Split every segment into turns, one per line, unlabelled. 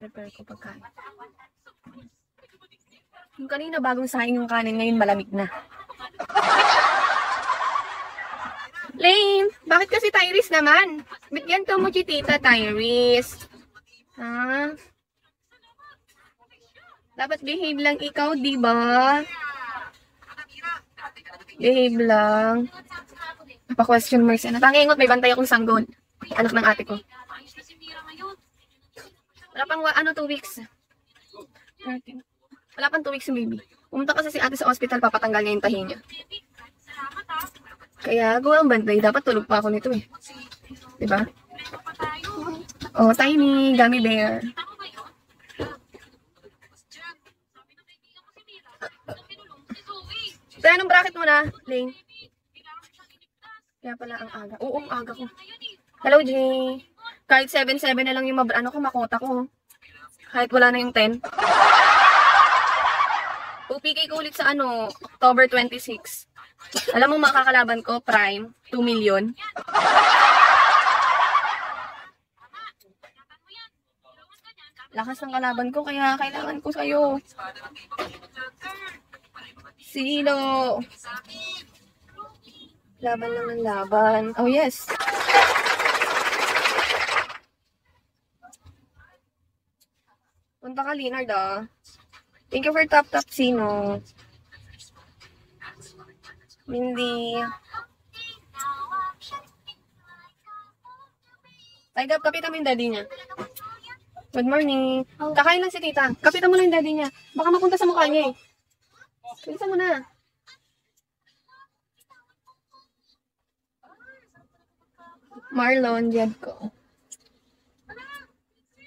Prepare ko pagkain. Yung kanina bagong saing yung kanin, ngayon malamig na. Lane, bakit kasi Tyrese naman? Bigyan to mo si Tita Tyrese. Ha? Dapat behave lang ikaw, di ba? Behave lang. Napa-question marks. Natangingot, may bantay akong sanggol. Anak ng ate ko. Wala pang 2 weeks. Wala pang 2 weeks yung baby. Pumunta kasi si ate sa hospital, papatanggal niya yung tahi niya. Kaya gawa ang bantay. Dapat tulog pa ako nito eh. Diba? Oh, tiny gummy bear. Pero anong bracket mo na, Ling? Kaya pala ang aga. Oo, ang aga ko. Hello, G. Kahit 7-7 na lang yung makota ko. Kahit wala na yung 10. OPK ko ulit sa October 26. Alam mo makakalaban ko, Prime, 2 million. Lakas ng kalaban ko, kaya kailangan ko sa'yo. Sino? Laban lang ng laban. Oh, yes. Punta ka, Leonard, ah. Thank you for top Sino? Mindy. Tied up, kapitan mo yung daddy niya. Good morning. Kakain lang si tita. Kapitan mo lang yung daddy niya. Baka mapunta sa mukha niya eh. Bilisan mo na. Marlon, diyad ko.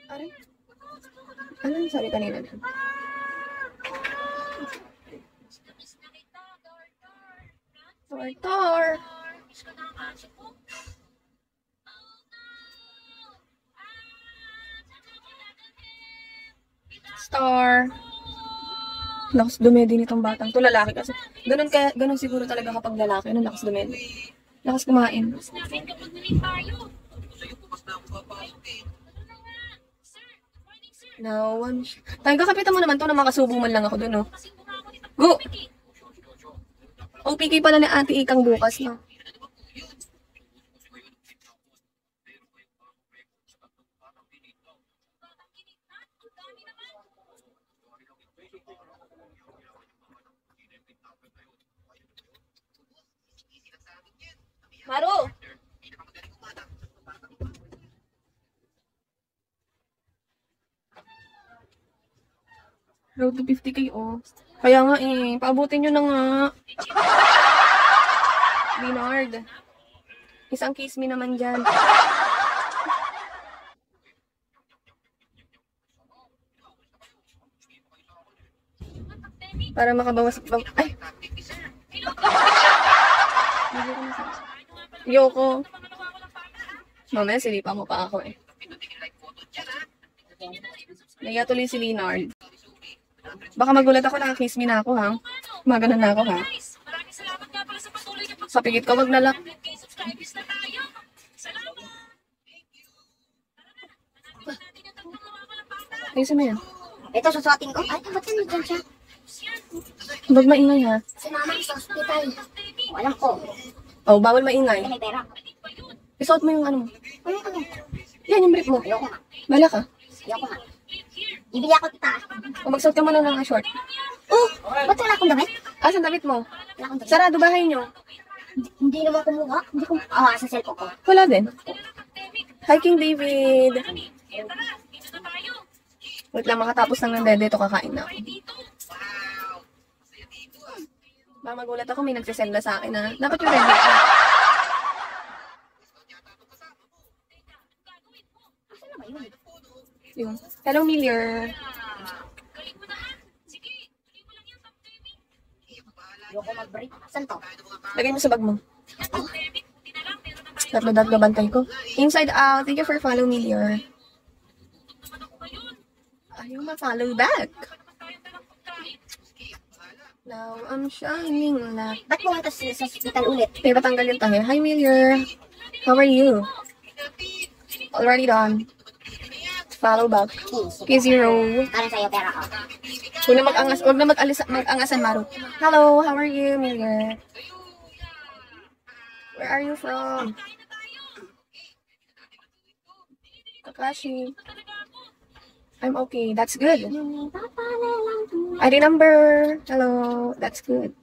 Aray. Ano? Sorry, kanina na. Tor. Star. Lakas dumedi nitong batang. To lalaki kasi. Ganun siguro talaga kapag lalaki. Ano, lakas dumedi. Lakas kumain. Now, tayo kapitan mo naman to na makasubo man lang ako dun, no? Go! OPK pala ni Ate Ikang bukas, no? Maru! Road to 50k, oh. Kaya nga eh, paabutin nyo na nga. Leonard. Isang kiss me naman dyan. Para makabawas. Ay! Yoko. Mamaya, silipa mo pa ako eh. Naya tuloy si Leonard. Baka magulat ako, naka-kiss me na ako, ha? Maganon na ako, ha? Sapigit ko, wag na lang. Ayusin mo yan.
Ito, susuotin ko. Ay, ba't yan dyan siya?
Huwag maingay, ha?
Si mama sa hospital. Alam ko.
Oh, bawal maingay.
May pera.
Isuot mo yung ano mo.
Ano?
Yan, yung brief mo.
Ayoko nga.
Bala ka.
Ayoko nga. Ibili ako kita.
O, magsuot ka muna ng short.
Oh, ba't wala akong damit?
Asan damit mo?
Wala akong damit.
Sarado bahay nyo.
Hindi naman kumuha. Hindi ko. Sa cellphone ko.
Wala din. Hi, King David. Wait lang, makatapos lang ng dede. Ito kakain na ako. Baka magulat ako, may nagsisend na sa akin na dapat yung ready.
Asan na ba yun?
Yung, hello, Miller.
Ayoko mag-break. Saan to?
Lagay mo sa bag mo. Tatlo bantay ko. Inside out. Thank you for follow, Miller. Ayaw ma-follow back. Now, I'm shining like...
Ba't pumunta sa hospital ulit?
May patanggal yung tahe. Hi, Miller. How are you? Already done. Follow back.
Kiss.
K0.
Karin sa'yo, pera ko.
Huwag na mag-angasan, Maru. Hello, how are you, Miller? Where are you from? Kakashi. I'm okay. That's good. ID number. Hello. That's good.